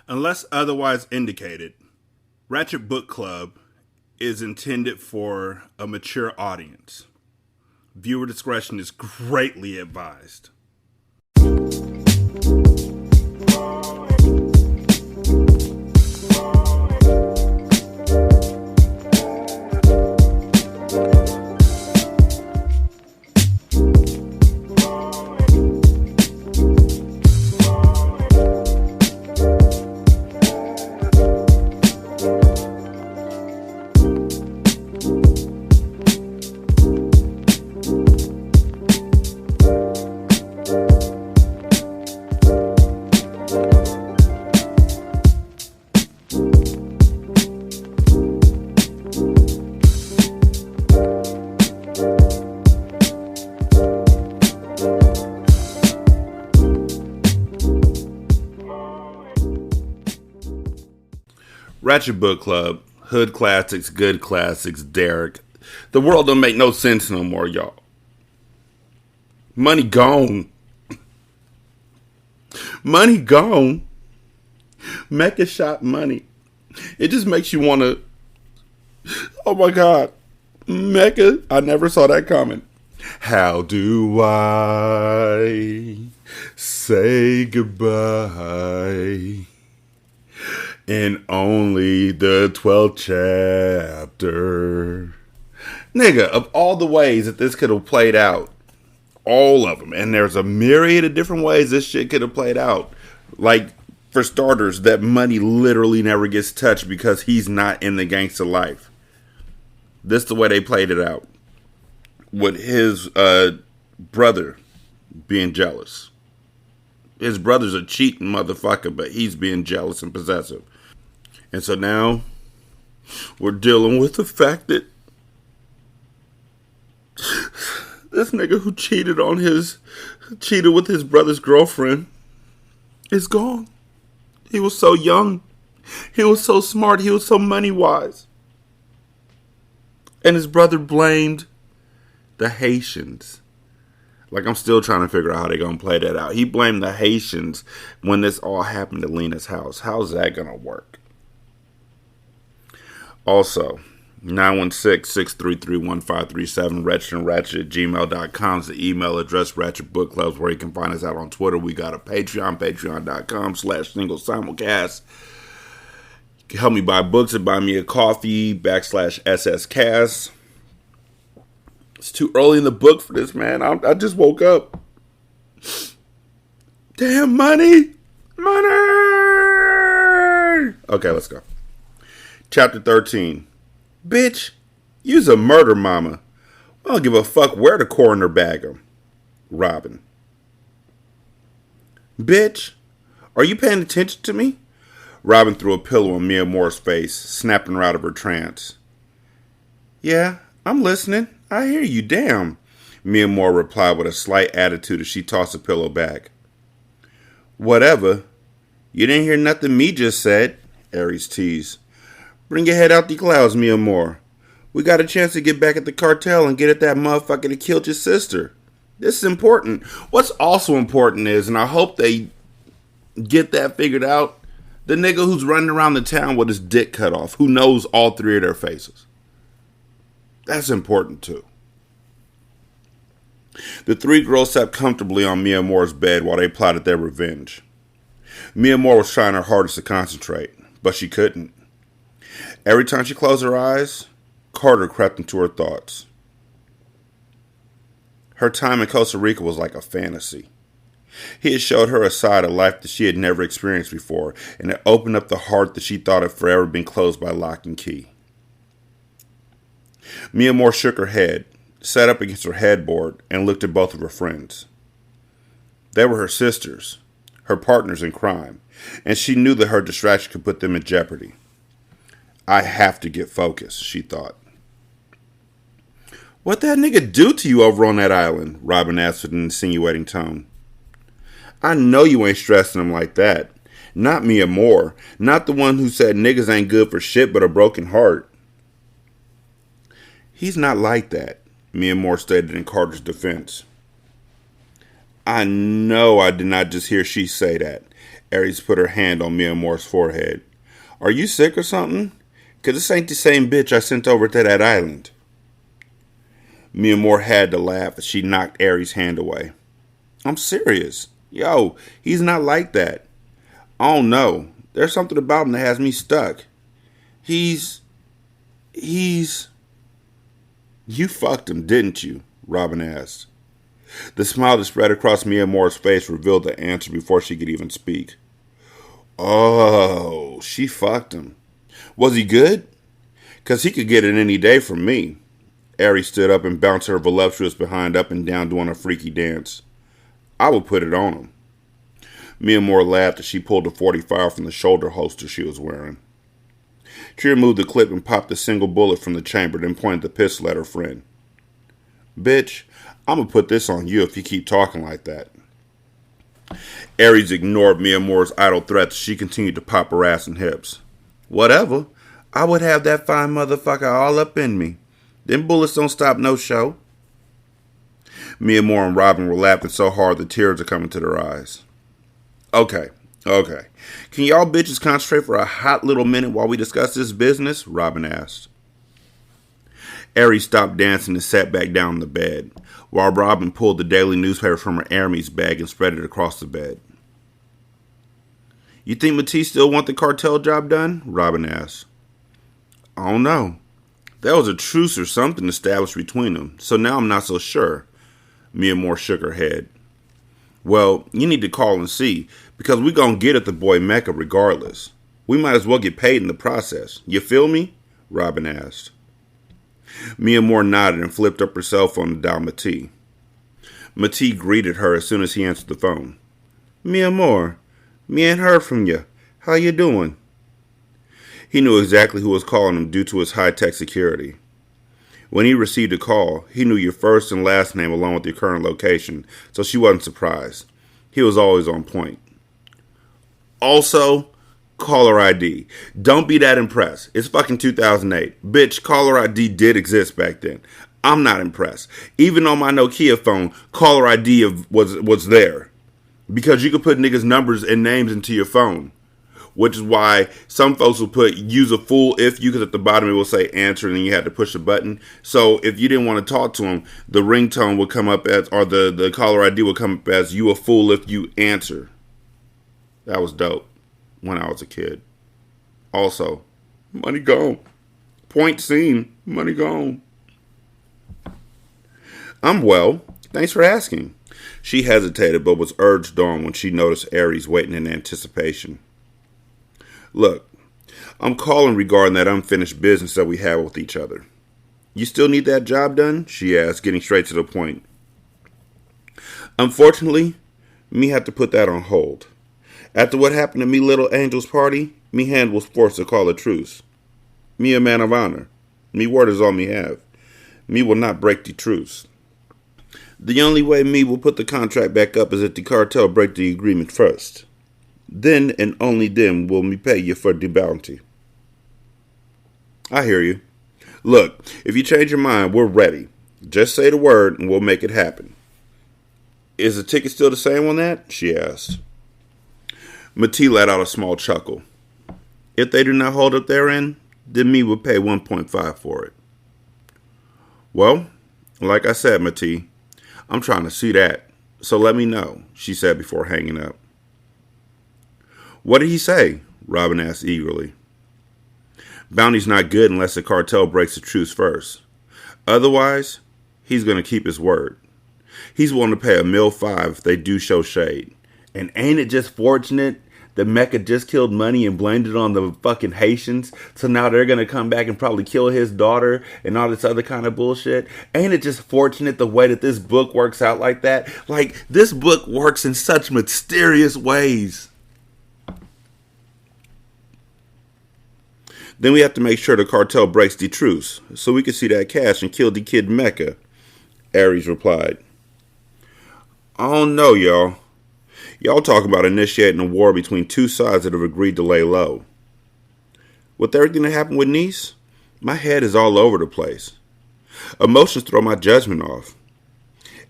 Unless otherwise indicated, Ratchet Book Club is intended for a mature audience. Viewer discretion is greatly advised. Ratchet Book Club, hood classics, good classics, Derek. The world don't make no sense no more, y'all. Money gone. Money gone. Mecca shot money. It just makes you want to... Oh my God. Mecca, I never saw that coming. How do I say goodbye? In only the 12th chapter. Nigga, of all the ways that this could have played out, all of them, and there's a myriad of different ways this shit could have played out. Like, for starters, that money literally never gets touched because he's not in the gangster life. This is the way they played it out. With his brother being jealous. His brother's a cheating motherfucker, but he's being jealous and possessive. And so now we're dealing with the fact that this nigga who cheated with his brother's girlfriend is gone. He was so young. He was so smart. He was so money wise. And his brother blamed the Haitians. Like, I'm still trying to figure out how they're going to play that out. He blamed the Haitians when this all happened at Lena's house. How's that going to work? Also, 916-633-1537, ratchetandratchet@gmail.com is the email address. Ratchet Book Clubs, where you can find us out on Twitter. We got a Patreon, patreon.com/singlesimulcast. You can help me buy books and buy me a coffee, /SSCast. It's too early in the book for this, man. I just woke up. Damn, money. Okay, let's go. Chapter 13. Bitch, you's a murder mama. I don't give a fuck where the coroner bag him. Robin. Bitch, are you paying attention to me? Robin threw a pillow on Mia Moore's face, snapping her out of her trance. Yeah, I'm listening. I hear you, damn. Mia Moore replied with a slight attitude as she tossed the pillow back. Whatever. You didn't hear nothing me just said, Aries teased. Bring your head out the clouds, Mia Moore. We got a chance to get back at the cartel and get at that motherfucker that killed your sister. This is important. What's also important is, and I hope they get that figured out, the nigga who's running around the town with his dick cut off, who knows all three of their faces. That's important too. The three girls sat comfortably on Mia Moore's bed while they plotted their revenge. Mia Moore was trying her hardest to concentrate, but she couldn't. Every time she closed her eyes, Carter crept into her thoughts. Her time in Costa Rica was like a fantasy. He had showed her a side of life that she had never experienced before, and it opened up the heart that she thought had forever been closed by lock and key. Mia Moore shook her head, sat up against her headboard, and looked at both of her friends. They were her sisters, her partners in crime, and she knew that her distraction could put them in jeopardy. I have to get focused, she thought. What that nigga do to you over on that island? Robin asked with an insinuating tone. I know you ain't stressing him like that. Not Mia Moore. Not the one who said niggas ain't good for shit but a broken heart. He's not like that, Mia Moore stated in Carter's defense. I know I did not just hear she say that. Aries put her hand on Mia Moore's forehead. Are you sick or something? 'Cause this ain't the same bitch I sent over to that island. Mia Moore had to laugh as she knocked Aries' hand away. I'm serious. Yo, he's not like that. I don't know. There's something about him that has me stuck. He's... You fucked him, didn't you? Robin asked. The smile that spread across Mia Moore's face revealed the answer before she could even speak. Oh, she fucked him. Was he good? 'Cause he could get it any day from me. Aries stood up and bounced her voluptuous behind up and down doing a freaky dance. I would put it on him. Mia Moore laughed as she pulled a .45 from the shoulder holster she was wearing. She removed the clip and popped a single bullet from the chamber, then pointed the pistol at her friend. Bitch, I'm gonna put this on you if you keep talking like that. Aries ignored Mia Moore's idle threats as she continued to pop her ass and hips. Whatever. I would have that fine motherfucker all up in me. Them bullets don't stop no show. Mia Moore and Robin were laughing so hard the tears are coming to their eyes. Okay. Can y'all bitches concentrate for a hot little minute while we discuss this business? Robin asked. Aries stopped dancing and sat back down on the bed, while Robin pulled the daily newspaper from her Hermes bag and spread it across the bed. You think Matisse still want the cartel job done? Robin asked. I don't know. There was a truce or something established between them, so now I'm not so sure. Mia Moore shook her head. Well, you need to call and see, because we gonna get at the boy Mecca regardless. We might as well get paid in the process. You feel me? Robin asked. Mia Moore nodded and flipped up her cell phone to dial Matisse. Matisse greeted her as soon as he answered the phone. Mia Moore, me ain't heard from you. How you doing? He knew exactly who was calling him due to his high-tech security. When he received a call, he knew your first and last name along with your current location, so she wasn't surprised. He was always on point. Also, caller ID. Don't be that impressed. It's fucking 2008. Bitch, caller ID did exist back then. I'm not impressed. Even on my Nokia phone, caller ID was there. Because you could put niggas' numbers and names into your phone. Which is why some folks will put use a fool if you, because at the bottom it will say answer and then you had to push a button. So if you didn't want to talk to them, the ringtone would come up as, or the caller ID would come up as you a fool if you answer. That was dope when I was a kid. Also, money gone. Point seen, money gone. I'm well. Thanks for asking. She hesitated but was urged on when she noticed Aries waiting in anticipation. Look, I'm calling regarding that unfinished business that we have with each other. You still need that job done? She asked, getting straight to the point. Unfortunately, me had to put that on hold. After what happened to me little angel's party, me hand was forced to call a truce. Me a man of honor. Me word is all me have. Me will not break the truce. The only way me will put the contract back up is if the cartel break the agreement first. Then and only then will me pay you for the bounty. I hear you. Look, if you change your mind, we're ready. Just say the word and we'll make it happen. Is the ticket still the same on that? She asked. Matisse let out a small chuckle. If they do not hold up their end, then me will pay 1.5 for it. Well, like I said, Matisse, I'm trying to see that. So let me know, she said before hanging up. What did he say? Robin asked eagerly. Bounty's not good unless the cartel breaks the truce first. Otherwise, he's going to keep his word. He's willing to pay $1.5 if they do show shade. And ain't it just fortunate that Mecca just killed money and blamed it on the fucking Haitians? So now they're going to come back and probably kill his daughter and all this other kind of bullshit. Ain't it just fortunate the way that this book works out like that? Like, this book works in such mysterious ways. Then we have to make sure the cartel breaks the truce, so we can see that cash and kill the kid Mecca, Aries replied. I don't know, y'all. Y'all talk about initiating a war between two sides that have agreed to lay low. With everything that happened with Nice, my head is all over the place. Emotions throw my judgment off.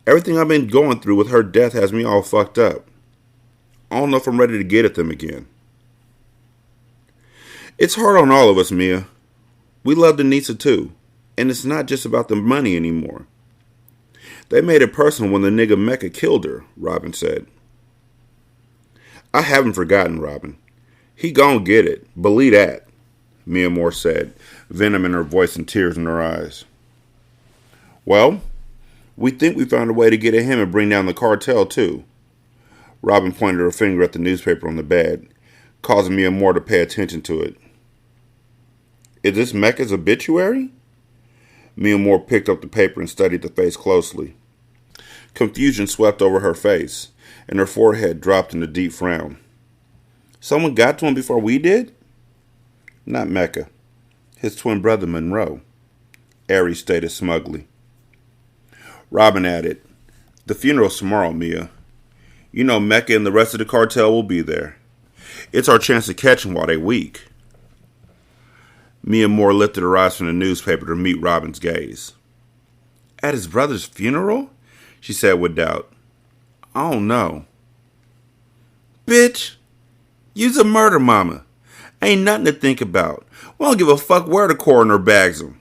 Everything I've been going through with her death has me all fucked up. I don't know if I'm ready to get at them again. It's hard on all of us, Mia. We love Denisa too, and it's not just about the money anymore. They made it personal when the nigga Mecca killed her, Robin said. I haven't forgotten, Robin. He gon' get it, believe that, Mia Moore said, venom in her voice and tears in her eyes. Well, we think we found a way to get at him and bring down the cartel too. Robin pointed her finger at the newspaper on the bed, causing Mia Moore to pay attention to it. Is this Mecca's obituary? Mia Moore picked up the paper and studied the face closely. Confusion swept over her face, and her forehead dropped in a deep frown. Someone got to him before we did? Not Mecca. His twin brother Monroe, Aries stated smugly. Robin added, The funeral's tomorrow, Mia. You know Mecca and the rest of the cartel will be there. It's our chance to catch them while they're weak. Mia Moore lifted her eyes from the newspaper to meet Robin's gaze. At his brother's funeral? She said with doubt. I don't know. Bitch, you's a murder mama. Ain't nothing to think about. We don't give a fuck where the coroner bags him.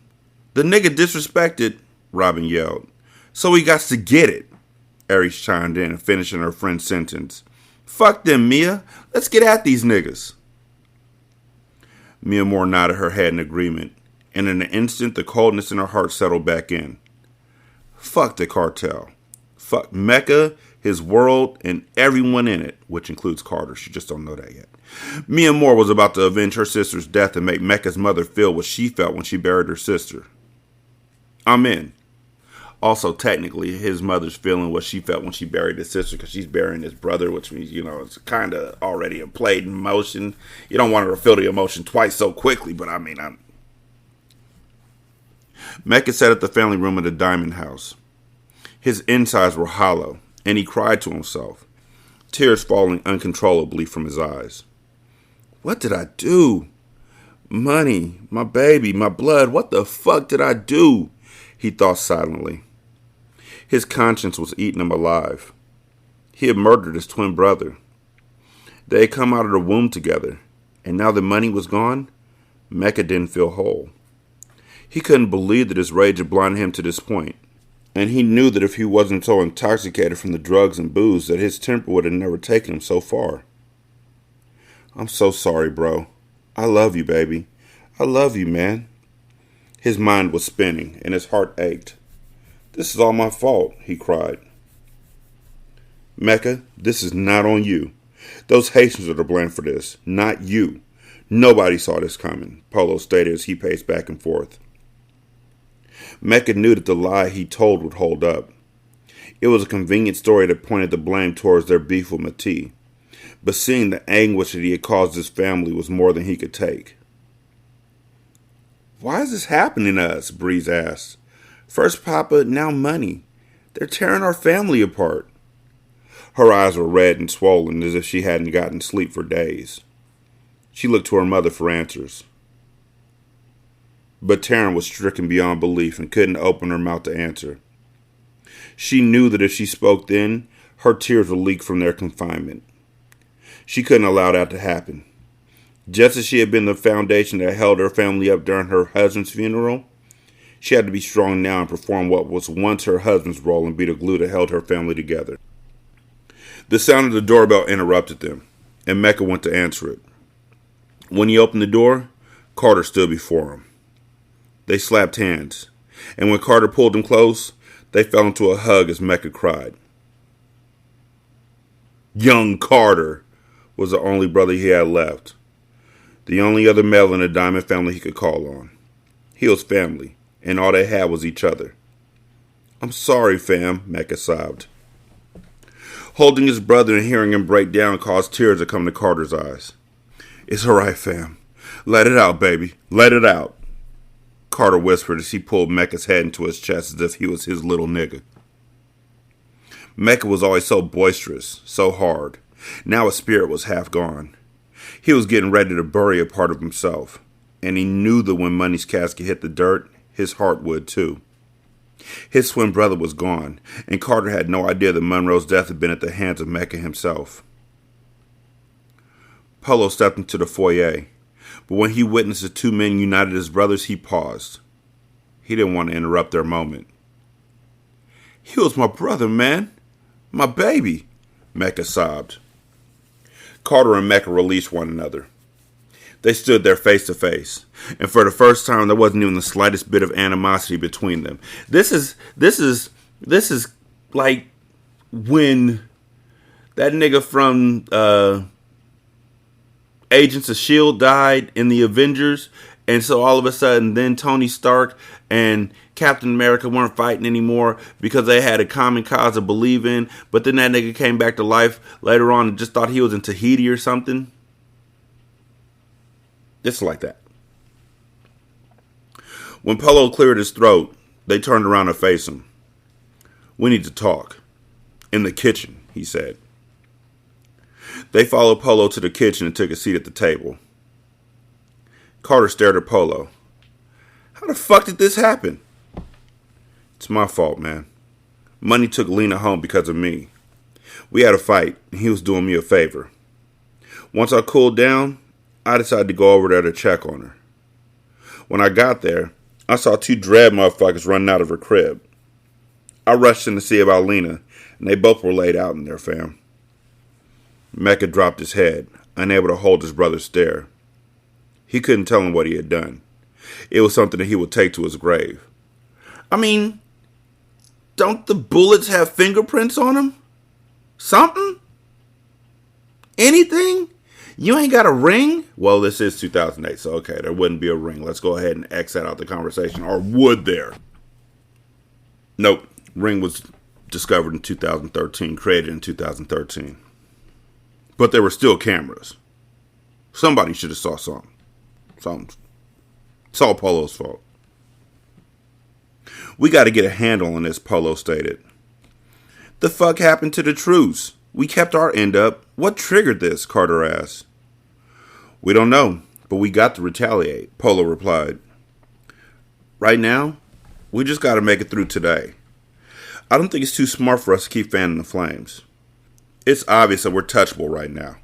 The nigga disrespected, Robin yelled. So he got to get it, Aries chimed in, finishing her friend's sentence. Fuck them, Mia. Let's get at these niggas. Mia Moore nodded her head in agreement, and in an instant the coldness in her heart settled back in. Fuck the cartel. Fuck Mecca, his world, and everyone in it, which includes Carter. She just don't know that yet. Mia Moore was about to avenge her sister's death and make Mecca's mother feel what she felt when she buried her sister. I'm in. Also, technically, his mother's feeling what she felt when she buried his sister because she's burying his brother, which means, it's kind of already played in motion. You don't want her to feel the emotion twice so quickly, but Mecca sat at the family room of the Diamond House. His insides were hollow, and he cried to himself, tears falling uncontrollably from his eyes. What did I do? Money, my baby, my blood, what the fuck did I do? He thought silently. His conscience was eating him alive. He had murdered his twin brother. They had come out of the womb together, and now the money was gone, Mecca didn't feel whole. He couldn't believe that his rage had blinded him to this point, and he knew that if he wasn't so intoxicated from the drugs and booze that his temper would have never taken him so far. I'm so sorry, bro. I love you, baby. I love you, man. His mind was spinning, and his heart ached. This is all my fault, he cried. Mecca, this is not on you. Those Haitians are to blame for this, not you. Nobody saw this coming, Polo stated as he paced back and forth. Mecca knew that the lie he told would hold up. It was a convenient story that pointed the blame towards their beef with Matee, but seeing the anguish that he had caused his family was more than he could take. Why is this happening to us? Breeze asked. First Papa, now money. They're tearing our family apart. Her eyes were red and swollen as if she hadn't gotten sleep for days. She looked to her mother for answers. But Taryn was stricken beyond belief and couldn't open her mouth to answer. She knew that if she spoke then, her tears would leak from their confinement. She couldn't allow that to happen. Just as she had been the foundation that held her family up during her husband's funeral, she had to be strong now and perform what was once her husband's role and be the glue that held her family together. The sound of the doorbell interrupted them, and Mecca went to answer it. When he opened the door, Carter stood before him. They slapped hands, and when Carter pulled them close, they fell into a hug as Mecca cried. Young Carter was the only brother he had left. The only other male in the Diamond family he could call on. He was family, and all they had was each other. I'm sorry, fam, Mecca sobbed. Holding his brother and hearing him break down caused tears to come to Carter's eyes. It's all right, fam. Let it out, baby. Let it out. Carter whispered as he pulled Mecca's head into his chest as if he was his little nigga. Mecca was always so boisterous, so hard. Now his spirit was half gone. He was getting ready to bury a part of himself, and he knew that when Money's casket hit the dirt, his heart would too. His twin brother was gone, and Carter had no idea that Monroe's death had been at the hands of Mecca himself. Polo stepped into the foyer, but when he witnessed the two men united as brothers, he paused. He didn't want to interrupt their moment. "He was my brother, man. My baby," Mecca sobbed. Carter and Mecca released one another. They stood there face to face, and for the first time, there wasn't even the slightest bit of animosity between them. This is like when that nigga from Agents of S.H.I.E.L.D. died in the Avengers, and so all of a sudden, then Tony Stark and Captain America weren't fighting anymore because they had a common cause to believe in, but then that nigga came back to life later on and just thought he was in Tahiti or something. It's like that. When Polo cleared his throat, they turned around to face him. "We need to talk. In the kitchen," he said. They followed Polo to the kitchen and took a seat at the table. Carter stared at Polo. "How the fuck did this happen?" "It's my fault, man. Money took Lena home because of me. We had a fight, and he was doing me a favor. Once I cooled down, I decided to go over there to check on her. When I got there, I saw two dread motherfuckers running out of her crib. I rushed in to see about Lena, and they both were laid out in there, fam." Mecca dropped his head, unable to hold his brother's stare. He couldn't tell him what he had done. It was something that he would take to his grave. I mean, don't the bullets have fingerprints on them? Something? Anything? You ain't got a ring? Well, this is 2008, so okay, there wouldn't be a ring. Let's go ahead and X that out the conversation. Or would there? Nope. Ring was discovered in 2013, created in 2013. But there were still cameras. Somebody should have saw something. It's all Polo's fault. "We got to get a handle on this," Polo stated. "The fuck happened to the truce? We kept our end up. What triggered this?" Carter asked. "We don't know, but we got to retaliate," Polo replied. "Right now, we just got to make it through today. I don't think it's too smart for us to keep fanning the flames. It's obvious that we're touchable right now.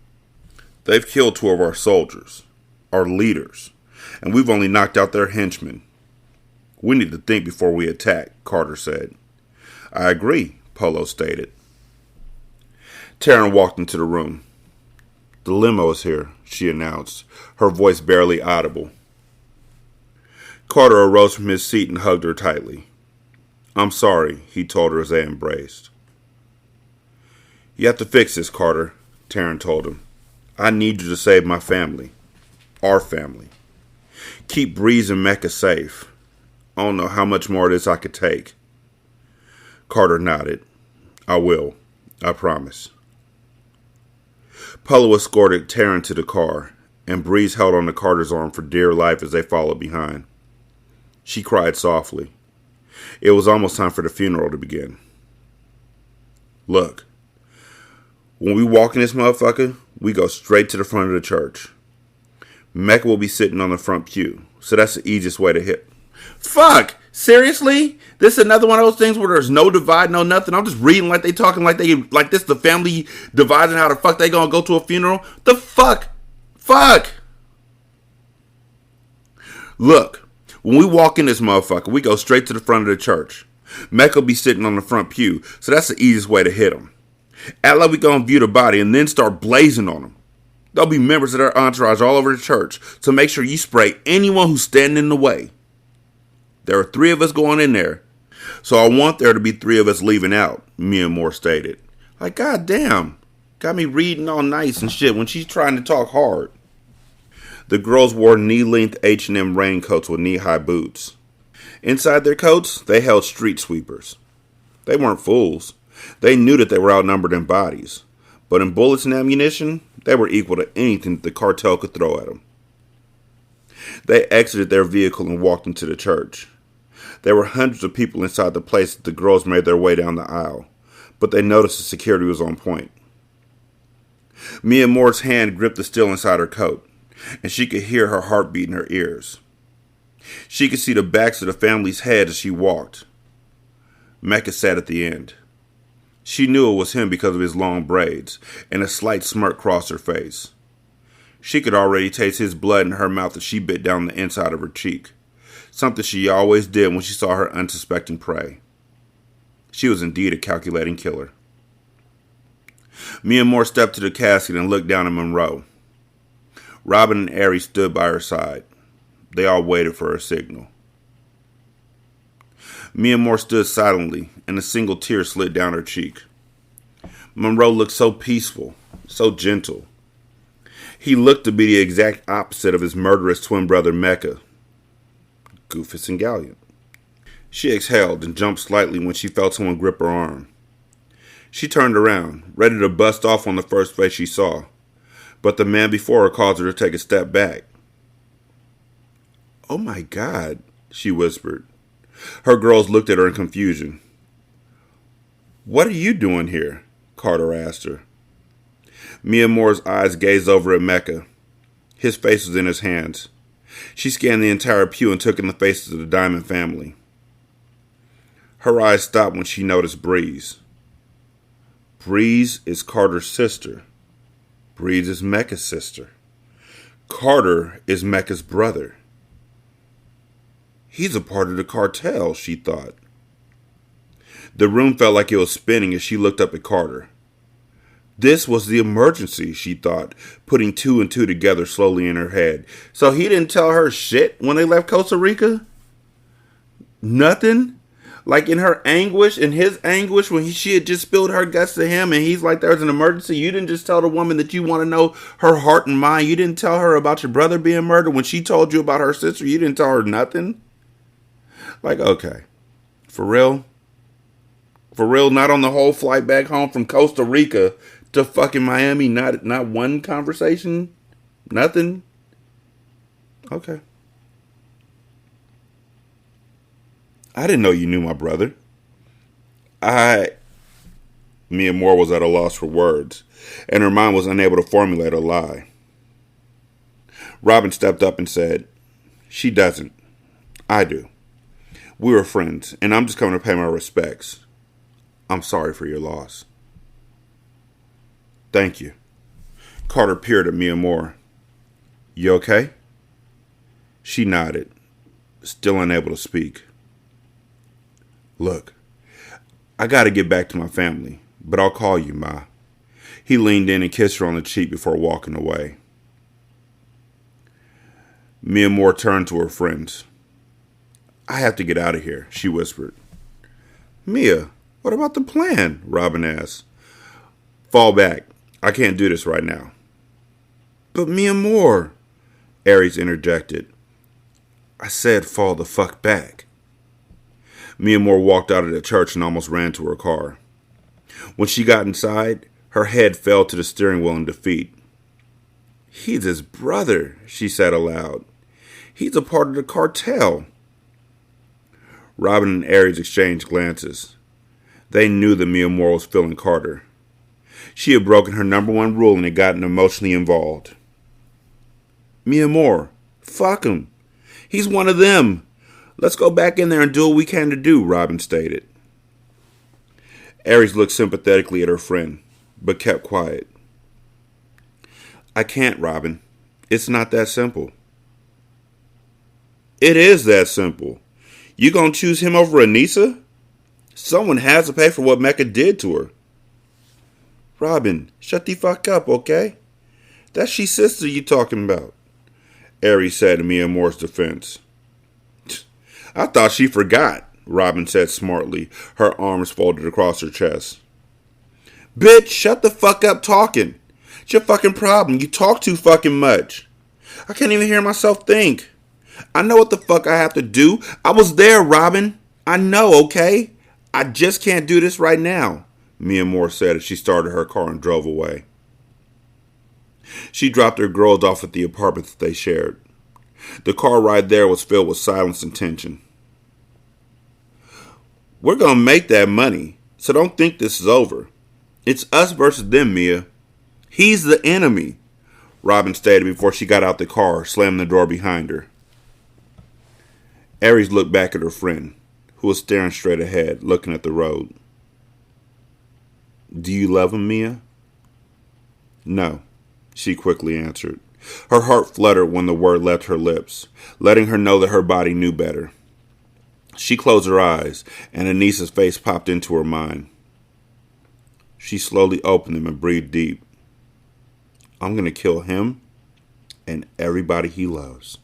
They've killed two of our soldiers, our leaders, and we've only knocked out their henchmen. We need to think before we attack," Carter said. "I agree," Polo stated. Taryn walked into the room. "The limo is here," she announced, her voice barely audible. Carter arose from his seat and hugged her tightly. "I'm sorry," he told her as they embraced. "You have to fix this, Carter," Taryn told him. "I need you to save my family. Our family. Keep Breeze and Mecca safe. I don't know how much more of this I could take." Carter nodded. "I will. I promise." Polo escorted Taryn to the car, and Breeze held on to Carter's arm for dear life as they followed behind. She cried softly. It was almost time for the funeral to begin. "Look, when we walk in this motherfucker, we go straight to the front of the church. Mecca will be sitting on the front pew, so that's the easiest way to hit." Fuck! Seriously? This is another one of those things where there's no divide, no nothing. I'm just reading like they talking like this the family dividing how the fuck they gonna go to a funeral. The fuck? Fuck! Look, when we walk in this motherfucker, we go straight to the front of the church. Mecca will be sitting on the front pew, so that's the easiest way to hit him. Act like we gonna view the body and then start blazing on them. There'll be members of their entourage all over the church, so make sure you spray anyone who's standing in the way. There are 3 of us going in there, so I want there to be 3 of us leaving out, Mia Moore stated. Like, goddamn, got me reading all nice and shit when she's trying to talk hard. The girls wore knee-length H&M raincoats with knee-high boots. Inside their coats, they held street sweepers. They weren't fools. They knew that they were outnumbered in bodies, but in bullets and ammunition, they were equal to anything that the cartel could throw at them. They exited their vehicle and walked into the church. There were hundreds of people inside the place as the girls made their way down the aisle, but they noticed the security was on point. Mia Moore's hand gripped the steel inside her coat, and she could hear her heartbeat in her ears. She could see the backs of the family's heads as she walked. Mecca sat at the end. She knew it was him because of his long braids, and a slight smirk crossed her face. She could already taste his blood in her mouth as she bit down the inside of her cheek, something she always did when she saw her unsuspecting prey. She was indeed a calculating killer. Mia Moore stepped to the casket and looked down at Monroe. Robin and Aries stood by her side. They all waited for her signal. Mia Moore stood silently, and a single tear slid down her cheek. Monroe looked so peaceful, so gentle. He looked to be the exact opposite of his murderous twin brother Mecca. Goofus and Gallant. She exhaled and jumped slightly when she felt someone grip her arm. She turned around, ready to bust off on the first face she saw, but the man before her caused her to take a step back. "Oh my God," she whispered. Her girls looked at her in confusion. "What are you doing here?" Carter asked her. Mia Moore's eyes gazed over at Mecca. His face was in his hands. She scanned the entire pew and took in the faces of the Diamond family. Her eyes stopped when she noticed Breeze. Breeze is Carter's sister. Breeze is Mecca's sister. Carter is Mecca's brother. He's a part of the cartel, she thought. The room felt like it was spinning as she looked up at Carter. This was the emergency, she thought, putting two and two together slowly in her head. So he didn't tell her shit when they left Costa Rica? Nothing? Like in her anguish, in his anguish, when she had just spilled her guts to him and he's like, there's an emergency. You didn't just tell the woman that you want to know her heart and mind. You didn't tell her about your brother being murdered. When she told you about her sister, you didn't tell her nothing? Like, okay. For real? For real, not on the whole flight back home from Costa Rica to fucking Miami, not one conversation? Nothing? Okay. I didn't know you knew my brother. Mia Moore was at a loss for words, and her mind was unable to formulate a lie. Robin stepped up and said, "She doesn't. I do. We were friends, and I'm just coming to pay my respects. I'm sorry for your loss." "Thank you." Carter peered at Mia Moore. "You okay?" She nodded, still unable to speak. "Look, I gotta get back to my family, but I'll call you, Ma." He leaned in and kissed her on the cheek before walking away. Mia Moore turned to her friends. "I have to get out of here," she whispered. "Mia, what about the plan?" Robin asked. "Fall back. I can't do this right now." "But Mia Moore," Aries interjected. "I said fall the fuck back." Mia Moore walked out of the church and almost ran to her car. When she got inside, her head fell to the steering wheel in defeat. "He's his brother," she said aloud. "He's a part of the cartel." Robin and Aries exchanged glances. They knew that Mia Moore was feeling Carter. She had broken her number one rule and had gotten emotionally involved. "Mia Moore, fuck him. He's one of them. Let's go back in there and do what we can to do," Robin stated. Aries looked sympathetically at her friend, but kept quiet. "I can't, Robin. It's not that simple." "It is that simple. You gonna choose him over Anissa? Someone has to pay for what Mecca did to her." "Robin, shut the fuck up, okay? That's she sister you talking about," Aries said in Mia Moore's defense. "I thought she forgot," Robin said smartly, her arms folded across her chest. "Bitch, shut the fuck up talking. It's your fucking problem. You talk too fucking much. I can't even hear myself think. I know what the fuck I have to do. I was there, Robin. I know, okay? I just can't do this right now," Mia Moore said as she started her car and drove away. She dropped her girls off at the apartment that they shared. The car ride there was filled with silence and tension. "We're going to make that money, so don't think this is over. It's us versus them, Mia. He's the enemy," Robin stated before she got out the car, slamming the door behind her. Aries looked back at her friend, who was staring straight ahead, looking at the road. "Do you love him, Mia?" "No," she quickly answered. Her heart fluttered when the word left her lips, letting her know that her body knew better. She closed her eyes, and Anissa's face popped into her mind. She slowly opened them and breathed deep. I'm going to kill him and everybody he loves.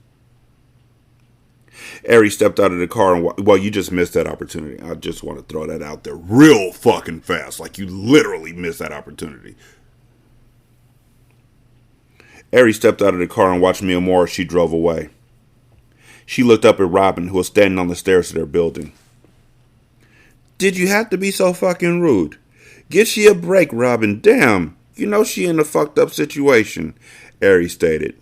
Ari stepped out of the car and, well, you just missed that opportunity. I just want to throw that out there real fucking fast. Like you literally missed that opportunity. Ari stepped out of the car and watched Mia Moore as she drove away. She looked up at Robin, who was standing on the stairs of their building. Did you have to be so fucking rude? Get she a break, Robin. Damn. You know she in a fucked up situation, Ari stated.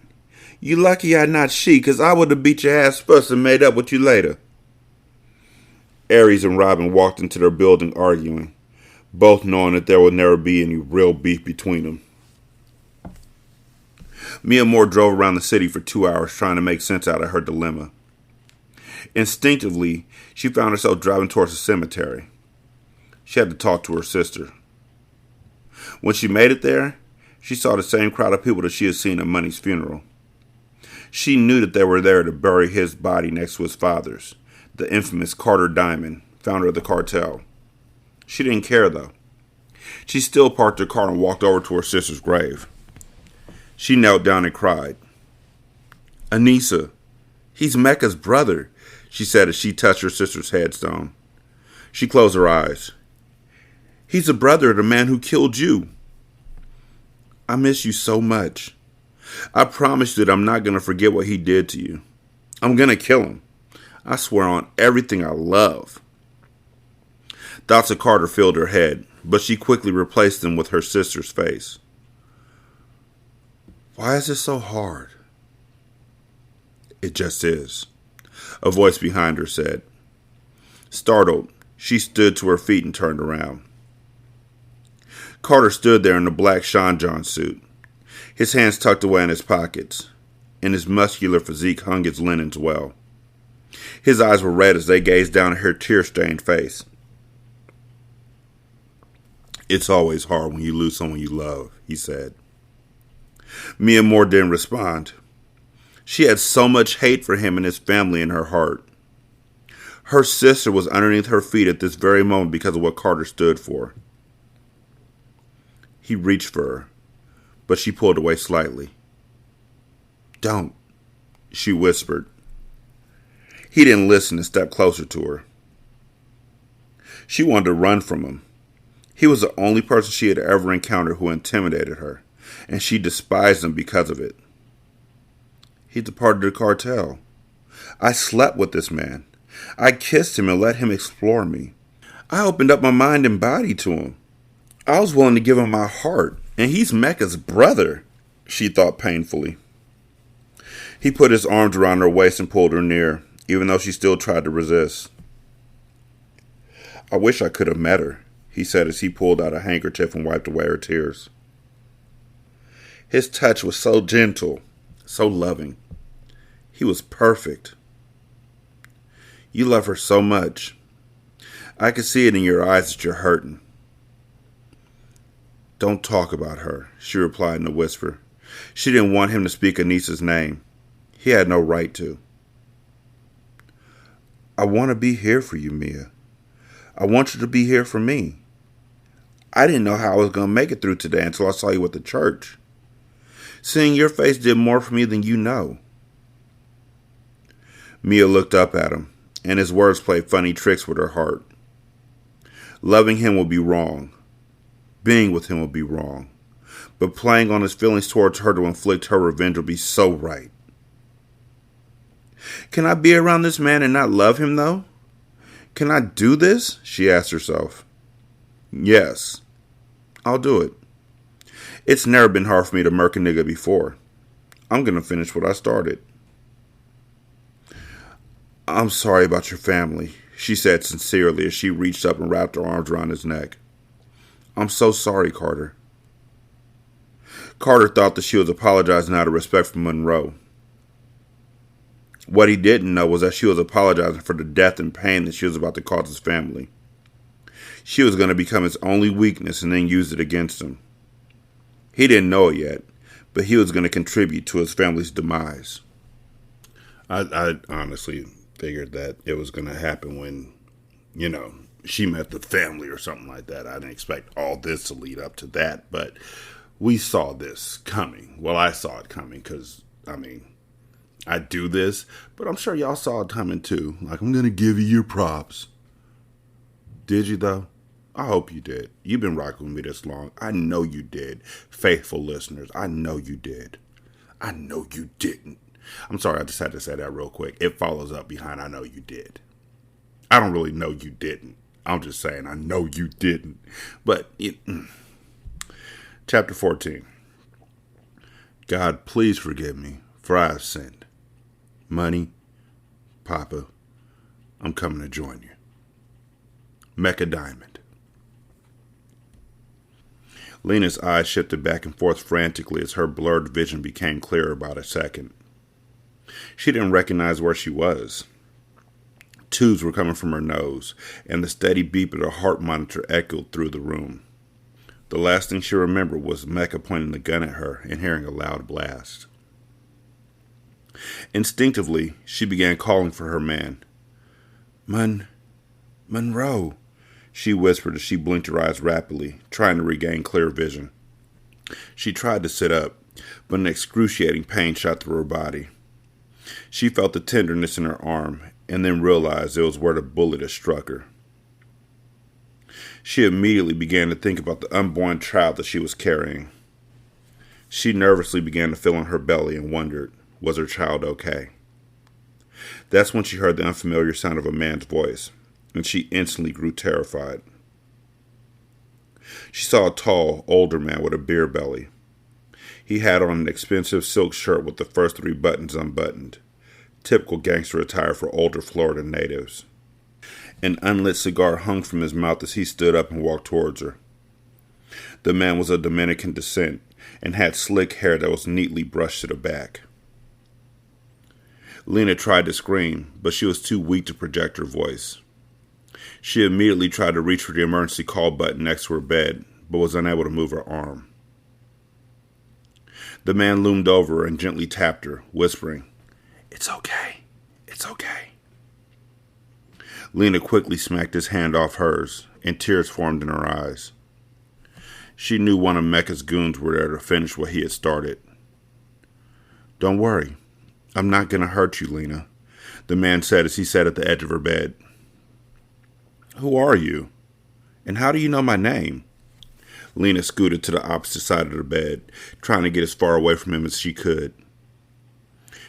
You lucky I not she, 'cause I would have beat your ass first and made up with you later. Aries and Robin walked into their building arguing, both knowing that there would never be any real beef between them. Mia Moore drove around the city for 2 hours trying to make sense out of her dilemma. Instinctively, she found herself driving towards the cemetery. She had to talk to her sister. When she made it there, she saw the same crowd of people that she had seen at Money's funeral. She knew that they were there to bury his body next to his father's, the infamous Carter Diamond, founder of the cartel. She didn't care, though. She still parked her car and walked over to her sister's grave. She knelt down and cried. Anissa, he's Mecca's brother, she said as she touched her sister's headstone. She closed her eyes. He's a brother of the man who killed you. I miss you so much. I promise you that I'm not going to forget what he did to you. I'm going to kill him. I swear on everything I love. Thoughts of Carter filled her head, but she quickly replaced them with her sister's face. Why is this so hard? It just is, a voice behind her said. Startled, she stood to her feet and turned around. Carter stood there in a black Sean John suit, his hands tucked away in his pockets, and his muscular physique hung his linens well. His eyes were red as they gazed down at her tear-stained face. It's always hard when you lose someone you love, he said. Mia Moore didn't respond. She had so much hate for him and his family in her heart. Her sister was underneath her feet at this very moment because of what Carter stood for. He reached for her, but she pulled away slightly. Don't, she whispered. He didn't listen and stepped closer to her. She wanted to run from him. He was the only person she had ever encountered who intimidated her, and she despised him because of it. He's a part of the cartel. I slept with this man. I kissed him and let him explore me. I opened up my mind and body to him. I was willing to give him my heart, and he's Mecca's brother, she thought painfully. He put his arms around her waist and pulled her near, even though she still tried to resist. I wish I could have met her, he said as he pulled out a handkerchief and wiped away her tears. His touch was so gentle, so loving. He was perfect. You love her so much. I can see it in your eyes that you're hurting. Don't talk about her, she replied in a whisper. She didn't want him to speak Anissa's name. He had no right to. I want to be here for you, Mia. I want you to be here for me. I didn't know how I was going to make it through today until I saw you at the church. Seeing your face did more for me than you know. Mia looked up at him, and his words played funny tricks with her heart. Loving him would be wrong. Being with him would be wrong. But playing on his feelings towards her to inflict her revenge would be so right. Can I be around this man and not love him, though? Can I do this? She asked herself. Yes, I'll do it. It's never been hard for me to murk a nigga before. I'm going to finish what I started. I'm sorry about your family, she said sincerely as she reached up and wrapped her arms around his neck. I'm so sorry, Carter. Carter thought that she was apologizing out of respect for Monroe. What he didn't know was that she was apologizing for the death and pain that she was about to cause his family. She was going to become his only weakness and then use it against him. He didn't know it yet, but he was going to contribute to his family's demise. I honestly figured that it was going to happen when, she met the family or something like that. I didn't expect all this to lead up to that, but we saw this coming. Well, I saw it coming because, I do this, but I'm sure y'all saw it coming too. Like, I'm going to give you your props. Did you, though? I hope you did. You've been rocking with me this long. I know you did. Faithful listeners, I know you did. I know you didn't. I'm sorry, I just had to say that real quick. It follows up behind I know you did. I don't really know you didn't. I'm just saying I know you didn't. But, Chapter 14. God, please forgive me, for I have sinned. Money, Papa, I'm coming to join you. Mecha Diamond. Lena's eyes shifted back and forth frantically as her blurred vision became clearer about a second. She didn't recognize where she was. Tubes were coming from her nose, and the steady beep of her heart monitor echoed through the room. The last thing she remembered was Mecha pointing the gun at her and hearing a loud blast. Instinctively, she began calling for her man. Monroe, she whispered as she blinked her eyes rapidly, trying to regain clear vision. She tried to sit up, but an excruciating pain shot through her body. She felt the tenderness in her arm, and then realized it was where the bullet had struck her. She immediately began to think about the unborn child that she was carrying. She nervously began to feel in her belly and wondered, was her child okay? That's when she heard the unfamiliar sound of a man's voice, and she instantly grew terrified. She saw a tall, older man with a beer belly. He had on an expensive silk shirt with the first 3 buttons unbuttoned, typical gangster attire for older Florida natives. An unlit cigar hung from his mouth as he stood up and walked towards her. The man was of Dominican descent and had slick hair that was neatly brushed to the back. Lena tried to scream, but she was too weak to project her voice. She immediately tried to reach for the emergency call button next to her bed, but was unable to move her arm. The man loomed over her and gently tapped her, whispering, "It's okay. It's okay." Lena quickly smacked his hand off hers, and tears formed in her eyes. She knew one of Mecha's goons were there to finish what he had started. "Don't worry. I'm not going to hurt you, Lena," the man said as he sat at the edge of her bed. "Who are you? And how do you know my name?" Lena scooted to the opposite side of the bed, trying to get as far away from him as she could.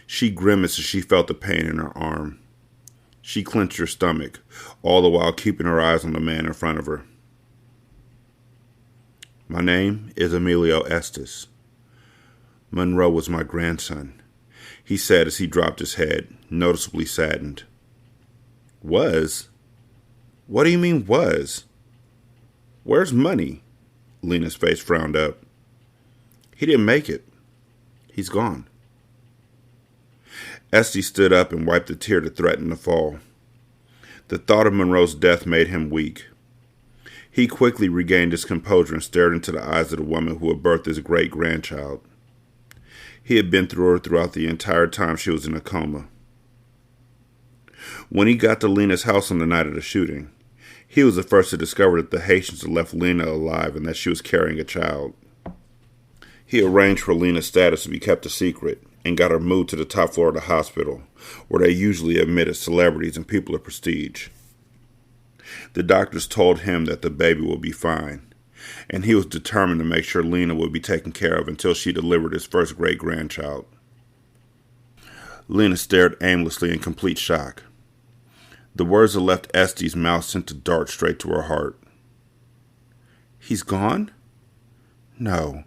She grimaced as she felt the pain in her arm. She clenched her stomach, all the while keeping her eyes on the man in front of her. "My name is Emilio Estes. Monroe was my grandson," he said as he dropped his head, noticeably saddened. "Was? What do you mean, was? Where's money?" Lena's face frowned up. "He didn't make it. He's gone." Estes stood up and wiped a tear that threatened to fall. The thought of Monroe's death made him weak. He quickly regained his composure and stared into the eyes of the woman who had birthed his great-grandchild. He had been through her throughout the entire time she was in a coma. When he got to Lena's house on the night of the shooting, he was the first to discover that the Haitians had left Lena alive and that she was carrying a child. He arranged for Lena's status to be kept a secret and got her moved to the top floor of the hospital, where they usually admitted celebrities and people of prestige. The doctors told him that the baby would be fine, and he was determined to make sure Lena would be taken care of until she delivered his first great-grandchild. Lena stared aimlessly in complete shock. The words that left Estes' mouth sent a dart straight to her heart. "He's gone? No,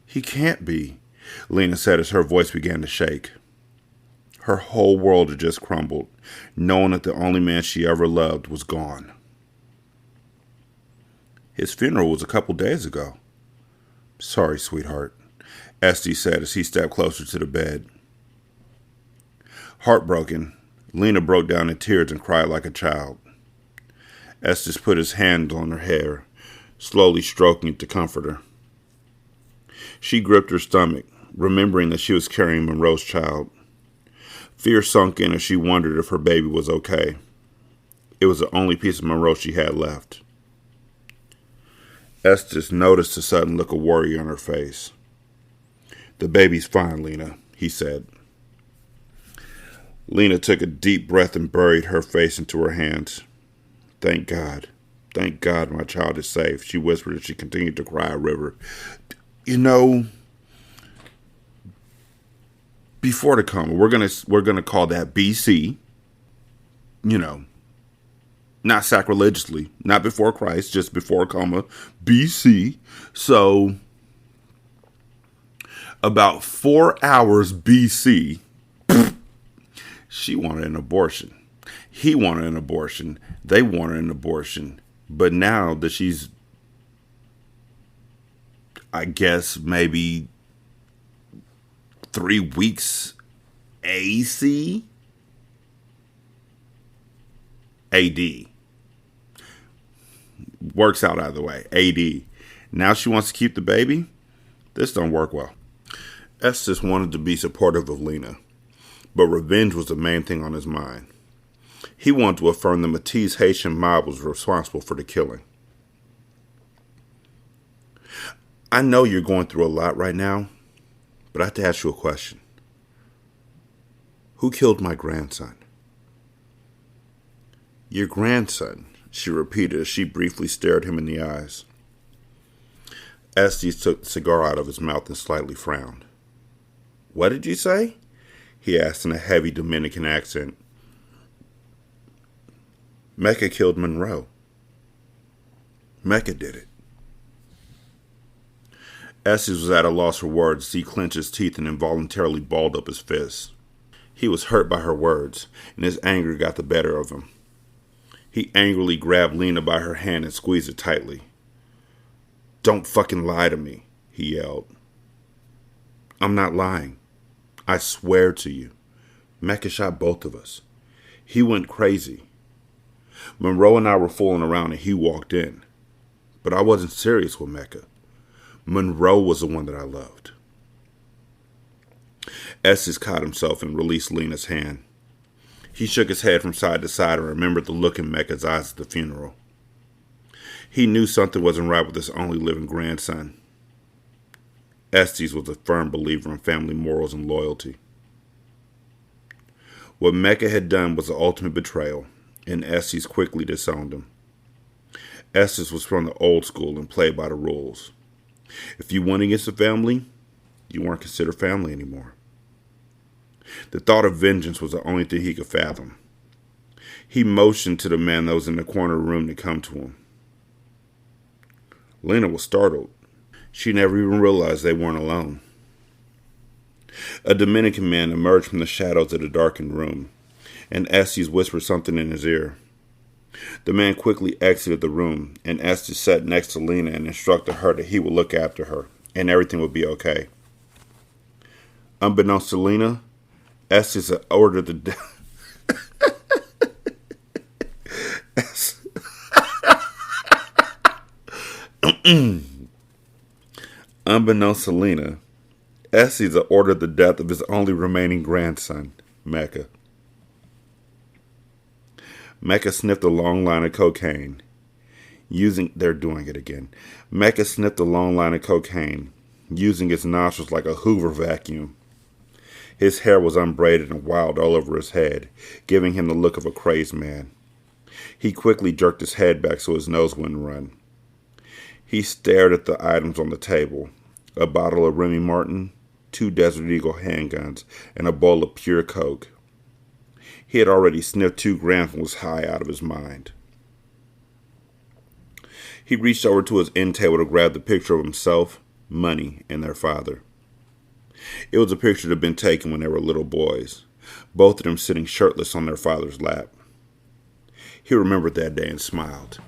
he can't be," Lena said as her voice began to shake. Her whole world had just crumbled, knowing that the only man she ever loved was gone. "His funeral was a couple days ago." "Sorry, sweetheart," Estes said as he stepped closer to the bed. Heartbroken, Lena broke down in tears and cried like a child. Estes put his hand on her hair, slowly stroking it to comfort her. She gripped her stomach, remembering that she was carrying Monroe's child. Fear sunk in as she wondered if her baby was okay. It was the only piece of Monroe she had left. Estes noticed a sudden look of worry on her face. "The baby's fine, Lena," he said. Lena took a deep breath and buried her face into her hands. "Thank God. Thank God my child is safe," she whispered as she continued to cry a river. "You know, before the coma, we're gonna call that BC. You know, not sacrilegiously, not before Christ, just before coma, BC. So, about 4 hours BC, she wanted an abortion. He wanted an abortion. They wanted an abortion. But now that she's, I guess, maybe 3 weeks AC? AD. Works out either way. AD. Now she wants to keep the baby? This don't work well. Estes wanted to be supportive of Lena, but revenge was the main thing on his mind. He wanted to affirm the Matisse Haitian mob was responsible for the killing. "I know you're going through a lot right now, but I have to ask you a question. Who killed my grandson?" "Your grandson," she repeated as she briefly stared him in the eyes. Estes took the cigar out of his mouth and slightly frowned. "What did you say?" he asked in a heavy Dominican accent. "Mecca killed Monroe. Mecca did it." Estes was at a loss for words as he clenched his teeth and involuntarily balled up his fists. He was hurt by her words, and his anger got the better of him. He angrily grabbed Lena by her hand and squeezed it tightly. "Don't fucking lie to me," he yelled. "I'm not lying. I swear to you. Mecca shot both of us. He went crazy. Monroe and I were fooling around and he walked in. But I wasn't serious with Mecca. Monroe was the one that I loved." Estes caught himself and released Lena's hand. He shook his head from side to side and remembered the look in Mecca's eyes at the funeral. He knew something wasn't right with his only living grandson. Estes was a firm believer in family morals and loyalty. What Mecca had done was the ultimate betrayal, and Estes quickly disowned him. Estes was from the old school and played by the rules. If you went against the family, you weren't considered family anymore. The thought of vengeance was the only thing he could fathom. He motioned to the man that was in the corner room to come to him. Lena was startled. She never even realized they weren't alone. A Dominican man emerged from the shadows of the darkened room, and Estes whispered something in his ear. The man quickly exited the room, and Estes sat next to Lena and instructed her that he would look after her, and everything would be okay. Unbeknownst to Lena, Estes had ordered the death. Unbeknownst to Lena, Estes had ordered the death of his only remaining grandson, Mecca. Mecca sniffed a long line of cocaine. They're doing it again. Mecca sniffed a long line of cocaine, using his nostrils like a Hoover vacuum. His hair was unbraided and wild all over his head, giving him the look of a crazed man. He quickly jerked his head back so his nose wouldn't run. He stared at the items on the table: a bottle of Remy Martin, 2 Desert Eagle handguns, and a bowl of pure coke. He had already sniffed 2 grams and was high out of his mind. He reached over to his end table to grab the picture of himself, Money, and their father. It was a picture that had been taken when they were little boys, both of them sitting shirtless on their father's lap. He remembered that day and smiled.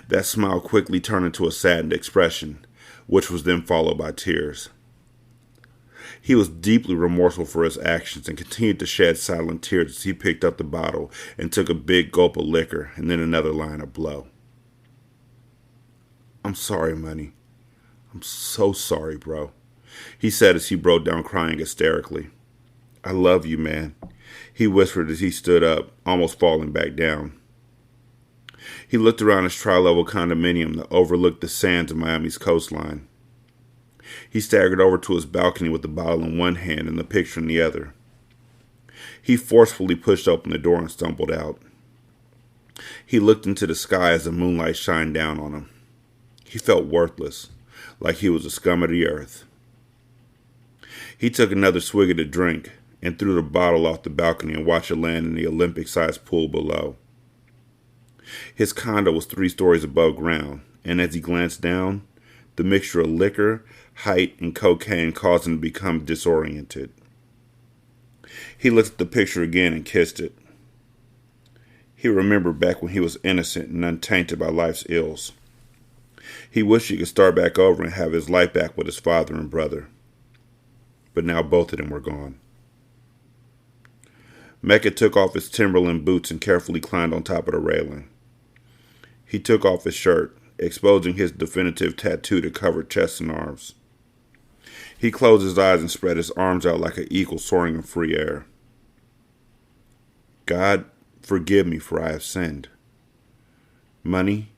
That smile quickly turned into a saddened expression, which was then followed by tears. He was deeply remorseful for his actions and continued to shed silent tears as he picked up the bottle and took a big gulp of liquor and then another line of blow. "I'm sorry, Money. I'm so sorry, bro. he said as he broke down crying hysterically. I love you, man, he whispered as he stood up, almost falling back down. He looked around his tri-level condominium that overlooked the sands of Miami's coastline. He staggered over to his balcony with the bottle in one hand and the picture in the other. He forcefully pushed open the door and stumbled out. He looked into the sky as the moonlight shined down on him. He felt worthless, like he was a scum of the earth. He took another swig of the drink and threw the bottle off the balcony and watched it land in the Olympic-sized pool below. His condo was 3 stories above ground, and as he glanced down, the mixture of liquor, height, and cocaine caused him to become disoriented. He looked at the picture again and kissed it. He remembered back when he was innocent and untainted by life's ills. He wished he could start back over and have his life back with his father and brother. But now both of them were gone. Mecca took off his Timberland boots and carefully climbed on top of the railing. He took off his shirt, exposing his definitive tattoo to cover chest and arms. He closed his eyes and spread his arms out like an eagle soaring in free air. God, forgive me for I have sinned. Money,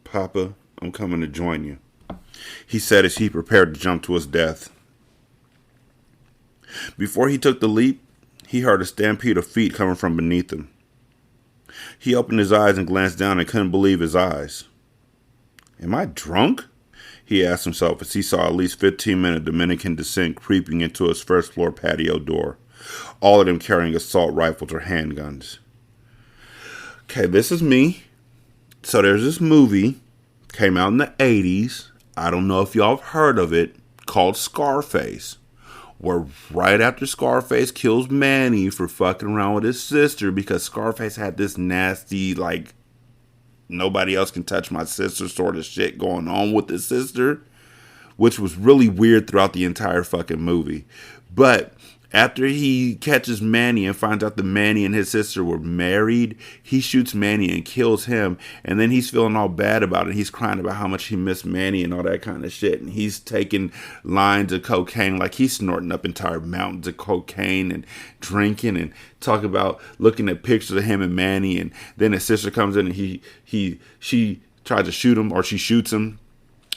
Papa, I'm coming to join you, he said as he prepared to jump to his death. Before he took the leap, he heard a stampede of feet coming from beneath him. He opened his eyes and glanced down and couldn't believe his eyes. Am I drunk? He asked himself as he saw at least 15 men of Dominican descent creeping into his first floor patio door, all of them carrying assault rifles or handguns. Okay, this is me. So there's this movie, came out in the 80s. I don't know if y'all have heard of it, called Scarface. Where right after Scarface kills Manny for fucking around with his sister because Scarface had this nasty, like, nobody else can touch my sister sort of shit going on with his sister, which was really weird throughout the entire fucking movie. But after he catches Manny and finds out that Manny and his sister were married, he shoots Manny and kills him. And then he's feeling all bad about it. He's crying about how much he missed Manny and all that kind of shit. And he's taking lines of cocaine, like he's snorting up entire mountains of cocaine and drinking and talking about looking at pictures of him and Manny. And then his sister comes in and she tries to shoot him, or she shoots him.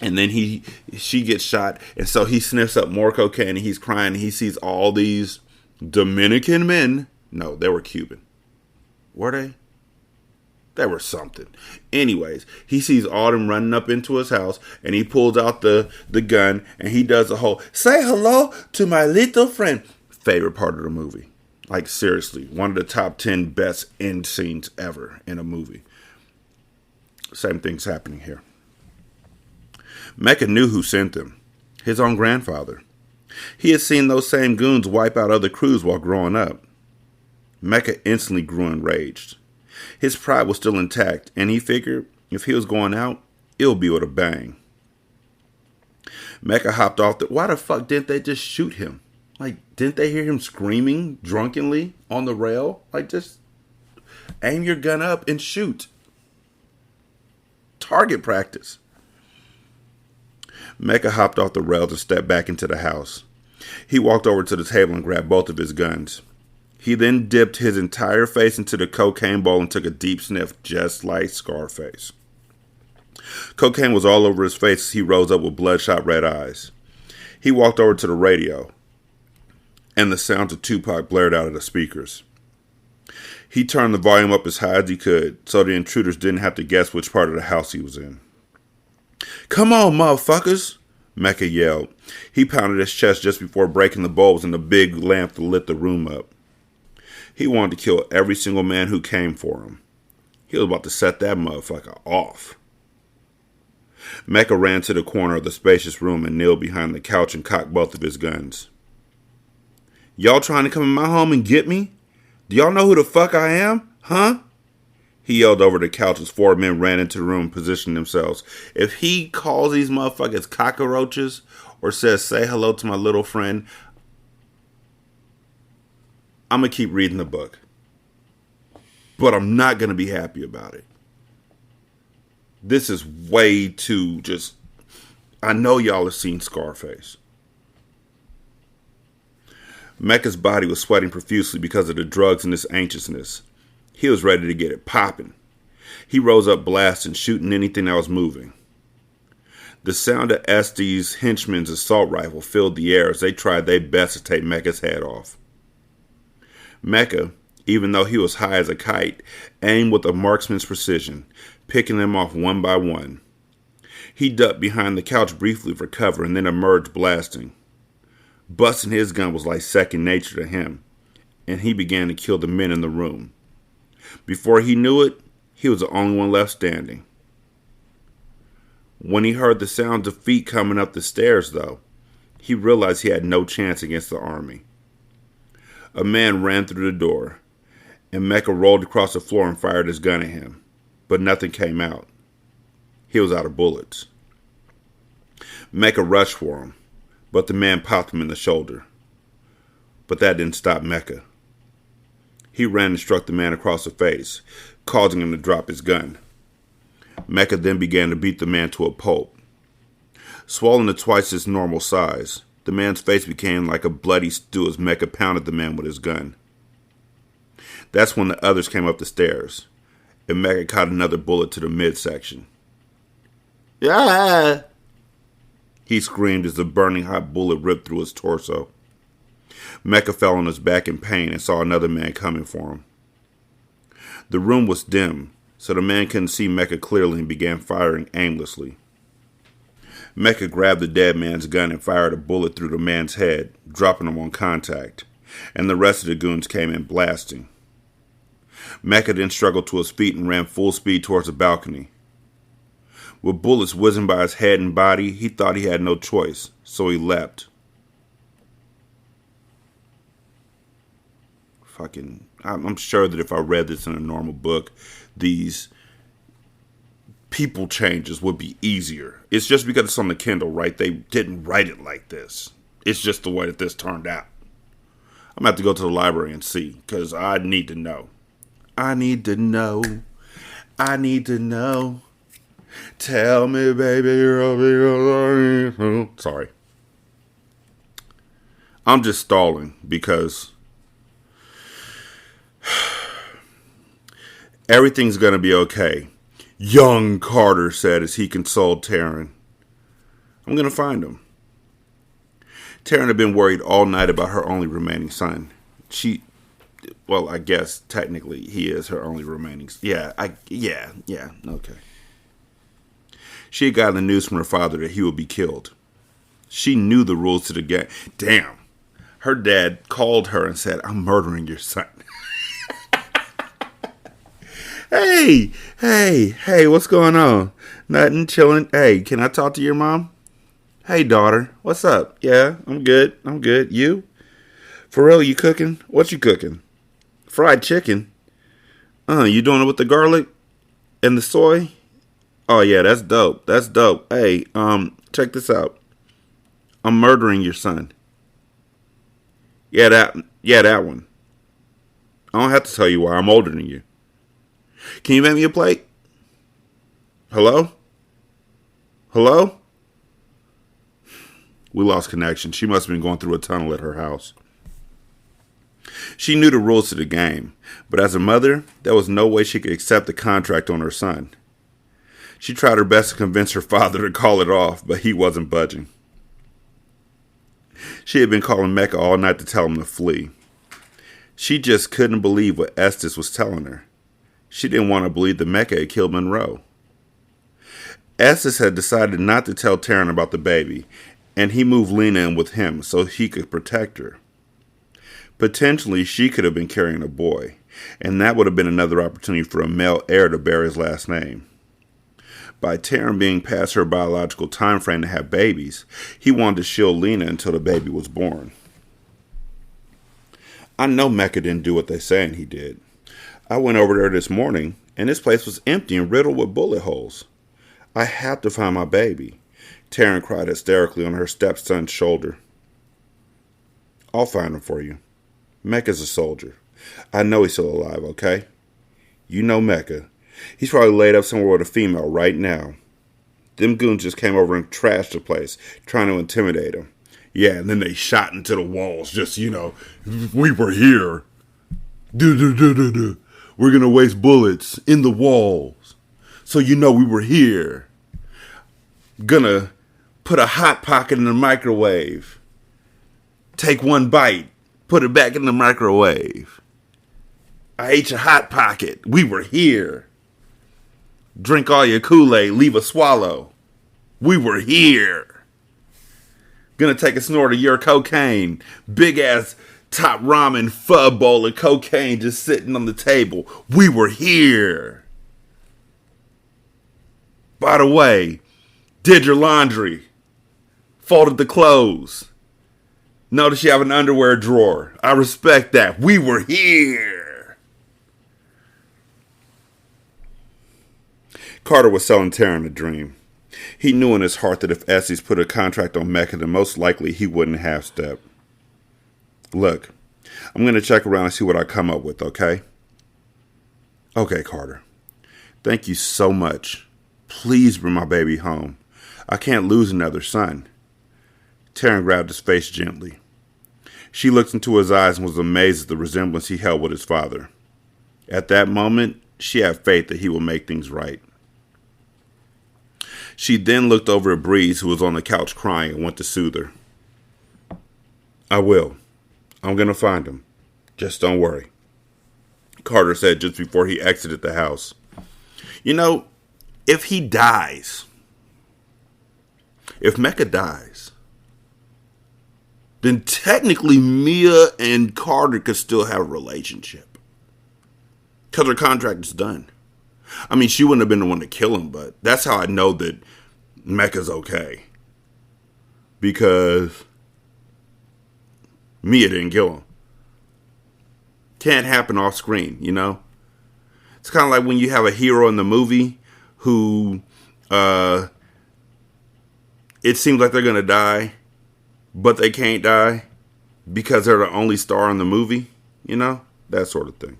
And then she gets shot, and so he sniffs up more cocaine, and he's crying, and he sees all these Dominican men. No, they were Cuban. Were they? They were something. Anyways, he sees all them running up into his house, and he pulls out the gun, and he does the whole, say hello to my little friend. Favorite part of the movie. Like, seriously, one of the top 10 best end scenes ever in a movie. Same thing's happening here. Mecca knew who sent them. His own grandfather. He had seen those same goons wipe out other crews while growing up. Mecca instantly grew enraged. His pride was still intact, and he figured if he was going out, it would be with a bang. Mecca hopped off why the fuck didn't they just shoot him? Like, didn't they hear him screaming drunkenly on the rail? Like, just aim your gun up and shoot. Target practice. Mecca hopped off the rails and stepped back into the house. He walked over to the table and grabbed both of his guns. He then dipped his entire face into the cocaine bowl and took a deep sniff, just like Scarface. Cocaine was all over his face as he rose up with bloodshot red eyes. He walked over to the radio, and the sounds of Tupac blared out of the speakers. He turned the volume up as high as he could, so the intruders didn't have to guess which part of the house he was in. Come on, motherfuckers, Mecca yelled. He pounded his chest just before breaking the bulbs in the big lamp that lit the room up. He wanted to kill every single man who came for him. He was about to set that motherfucker off. Mecca ran to the corner of the spacious room and kneeled behind the couch and cocked both of his guns. Y'all trying to come in my home and get me? Do y'all know who the fuck I am? Huh? He yelled over the couch as 4 men ran into the room and positioned themselves. If he calls these motherfuckers cockroaches or says, say hello to my little friend, I'm going to keep reading the book. But I'm not going to be happy about it. This is way too just... I know y'all have seen Scarface. Mecca's body was sweating profusely because of the drugs and his anxiousness. He was ready to get it popping. He rose up blasting, shooting anything that was moving. The sound of Estes' henchman's assault rifle filled the air as they tried their best to take Mecca's head off. Mecca, even though he was high as a kite, aimed with a marksman's precision, picking them off one by one. He ducked behind the couch briefly for cover and then emerged blasting. Busting his gun was like second nature to him, and he began to kill the men in the room. Before he knew it, he was the only one left standing. When he heard the sounds of feet coming up the stairs, though, he realized he had no chance against the army. A man ran through the door, and Mecca rolled across the floor and fired his gun at him, but nothing came out. He was out of bullets. Mecca rushed for him, but the man popped him in the shoulder. But that didn't stop Mecca. He ran and struck the man across the face, causing him to drop his gun. Mecca then began to beat the man to a pulp. Swollen to twice its normal size, the man's face became like a bloody stew as Mecca pounded the man with his gun. That's when the others came up the stairs, and Mecca caught another bullet to the midsection. "Ah!" he screamed as the burning hot bullet ripped through his torso. Mecca fell on his back in pain and saw another man coming for him. The room was dim, so the man couldn't see Mecca clearly and began firing aimlessly. Mecca grabbed the dead man's gun and fired a bullet through the man's head, dropping him on contact, and the rest of the goons came in blasting. Mecca then struggled to his feet and ran full speed towards the balcony. With bullets whizzing by his head and body, he thought he had no choice, so he leapt. I'm sure that if I read this in a normal book, these people changes would be easier. It's just because it's on the Kindle, right? They didn't write it like this. It's just the way that this turned out. I'm going to have to go to the library and see, because I need to know. I need to know. I need to know. Tell me, baby, sorry. I'm just stalling because everything's going to be okay, young Carter said as he consoled Taryn. I'm going to find him. Taryn had been worried all night about her only remaining son. I guess technically he is her only remaining. Okay. She had gotten the news from her father that he would be killed. She knew the rules to the game. Damn. Her dad called her and said, "I'm murdering your son." Hey, what's going on? Nothing, chilling. Hey, can I talk to your mom? Hey, daughter, what's up? Yeah, I'm good. You? For real, you cooking? What you cooking? Fried chicken. You doing it with the garlic and the soy? Oh, yeah, that's dope. Hey, check this out. I'm murdering your son. Yeah, that one. I don't have to tell you why. I'm older than you. Can you make me a plate? Hello? We lost connection. She must have been going through a tunnel at her house. She knew the rules to the game, but as a mother, there was no way she could accept the contract on her son. She tried her best to convince her father to call it off, but he wasn't budging. She had been calling Mecca all night to tell him to flee. She just couldn't believe what Estes was telling her. She didn't want to believe that Mecca had killed Monroe. Estes had decided not to tell Taryn about the baby, and he moved Lena in with him so he could protect her. Potentially, she could have been carrying a boy, and that would have been another opportunity for a male heir to bear his last name. By Taryn being past her biological time frame to have babies, he wanted to shield Lena until the baby was born. I know Mecca didn't do what they saying he did. I went over there this morning, and this place was empty and riddled with bullet holes. I have to find my baby. Taryn cried hysterically on her stepson's shoulder. I'll find him for you. Mecca's a soldier. I know he's still alive, okay? You know Mecca. He's probably laid up somewhere with a female right now. Them goons just came over and trashed the place, trying to intimidate him. Yeah, and then they shot into the walls. Just, we were here. We're going to waste bullets in the walls. So we were here. Gonna put a hot pocket in the microwave. Take one bite. Put it back in the microwave. I ate your hot pocket. We were here. Drink all your Kool-Aid. Leave a swallow. We were here. Gonna take a snort of your cocaine. Big ass top ramen pho bowl of cocaine just sitting on the table. We were here. By the way, did your laundry. Folded the clothes. Notice you have an underwear drawer. I respect that. We were here. Carter was selling Taryn a dream. He knew in his heart that if Estes put a contract on Mecca, then most likely he wouldn't half-step. Look, I'm going to check around and see what I come up with, okay? Okay, Carter. Thank you so much. Please bring my baby home. I can't lose another son. Taryn grabbed his face gently. She looked into his eyes and was amazed at the resemblance he held with his father. At that moment, she had faith that he would make things right. She then looked over at Breeze, who was on the couch crying, and went to soothe her. I will. I'm going to find him. Just don't worry, Carter said just before he exited the house. If he dies, if Mecca dies, then technically Mia and Carter could still have a relationship. Because her contract is done. I mean, she wouldn't have been the one to kill him, but that's how I know that Mecca's okay. Because Mia didn't kill him. Can't happen off screen, It's kind of like when you have a hero in the movie who it seems like they're going to die, but they can't die because they're the only star in the movie, that sort of thing.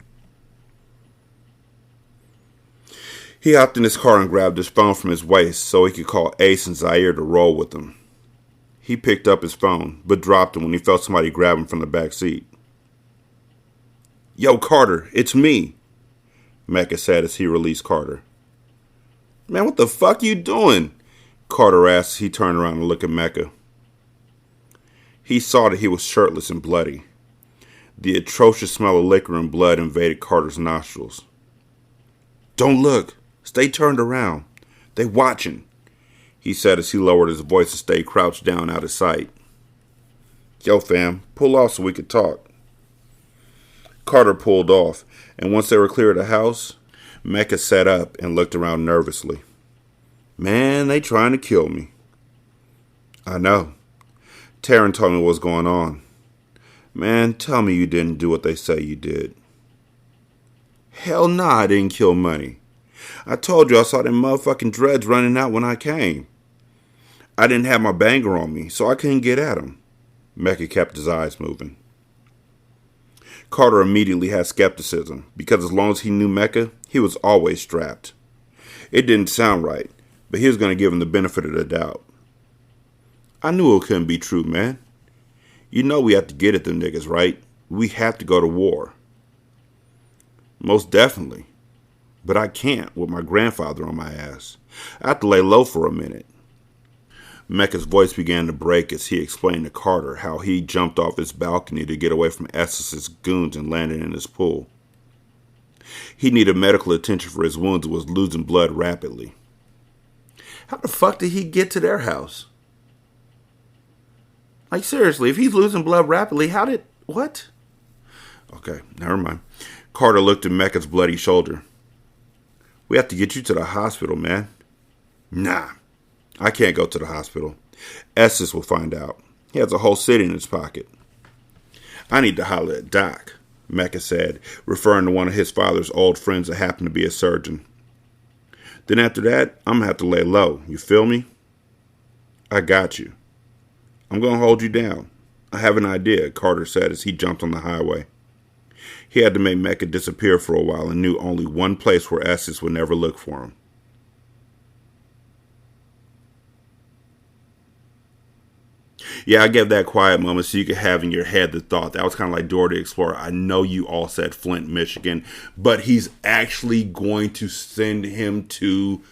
He hopped in his car and grabbed his phone from his waist so he could call Ace and Zaire to roll with him. He picked up his phone, but dropped it when he felt somebody grab him from the back seat. Yo, Carter, it's me, Mecca said as he released Carter. Man, what the fuck you doing? Carter asked as he turned around and looked at Mecca. He saw that he was shirtless and bloody. The atrocious smell of liquor and blood invaded Carter's nostrils. Don't look. Stay turned around. They watching, he said as he lowered his voice and stayed crouched down out of sight. Yo, fam, pull off so we could talk. Carter pulled off, and once they were clear of the house, Mecca sat up and looked around nervously. Man, they trying to kill me. I know. Taryn told me what's going on. Man, tell me you didn't do what they say you did. Hell nah, I didn't kill Money. I told you I saw them motherfucking dreads running out when I came. I didn't have my banger on me, so I couldn't get at him. Mecca kept his eyes moving. Carter immediately had skepticism, because as long as he knew Mecca, he was always strapped. It didn't sound right, but he was going to give him the benefit of the doubt. I knew it couldn't be true, man. You know we have to get at them niggas, right? We have to go to war. Most definitely. But I can't with my grandfather on my ass. I have to lay low for a minute. Mecca's voice began to break as he explained to Carter how he jumped off his balcony to get away from Essex's goons and landed in his pool. He needed medical attention for his wounds and was losing blood rapidly. How the fuck did he get to their house? Like, seriously, if he's losing blood rapidly, what? Okay, never mind. Carter looked at Mecca's bloody shoulder. We have to get you to the hospital, man. Nah, I can't go to the hospital. Essex will find out. He has a whole city in his pocket. I need to holler at Doc, Mecca said, referring to one of his father's old friends that happened to be a surgeon. Then after that, I'm going to have to lay low. You feel me? I got you. I'm going to hold you down. I have an idea, Carter said as he jumped on the highway. He had to make Mecca disappear for a while and knew only one place where Essex would never look for him. Yeah, I gave that quiet moment so you could have in your head the thought. That was kind of like Dora the Explorer. I know you all said Flint, Michigan, but he's actually going to send him to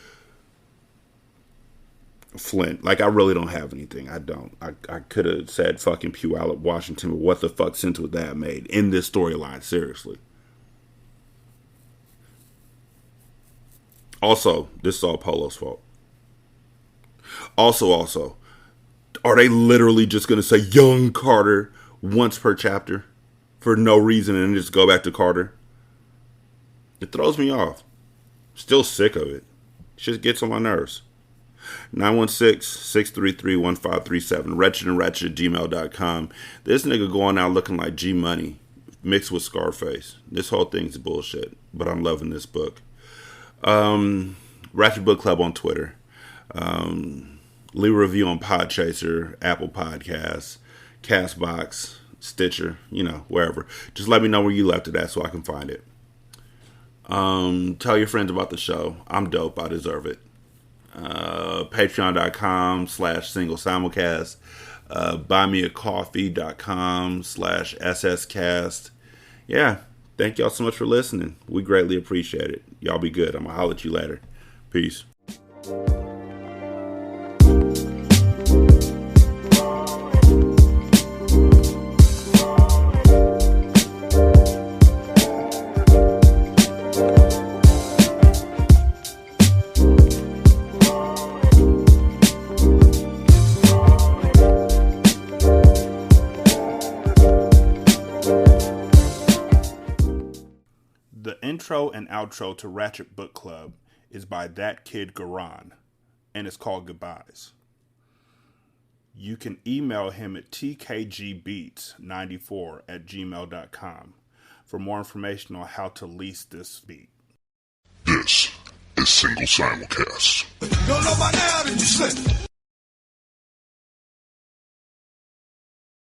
Flint. Like, I really don't have anything. I don't. I could have said fucking Puyallup, Washington, but what the fuck sense would that have made in this storyline? Seriously. Also, this is all Polo's fault. Also, are they literally just going to say young Carter once per chapter for no reason and just go back to Carter? It throws me off. Still sick of it. Just gets on my nerves. 916-633-1537. wretched@gmail.com. This nigga going out looking like G Money mixed with Scarface. This whole thing's bullshit, but I'm loving this book. Ratchet Book Club on Twitter. Leave a review on Podchaser, Apple Podcasts, Castbox, Stitcher, wherever. Just let me know where you left it at so I can find it. Tell your friends about the show. I'm dope. I deserve it. Patreon.com/singlesimulcast. Buymeacoffee.com/sscast. Yeah. Thank y'all so much for listening. We greatly appreciate it. Y'all be good. I'm going to holler at you later. Peace. The intro and outro to Ratchet Book Club is by That Kid Garan, and it's called Goodbyes. You can email him at tkgbeats94@gmail.com for more information on how to lease this beat. This is Single Simulcast. Don't know by now, did you slip?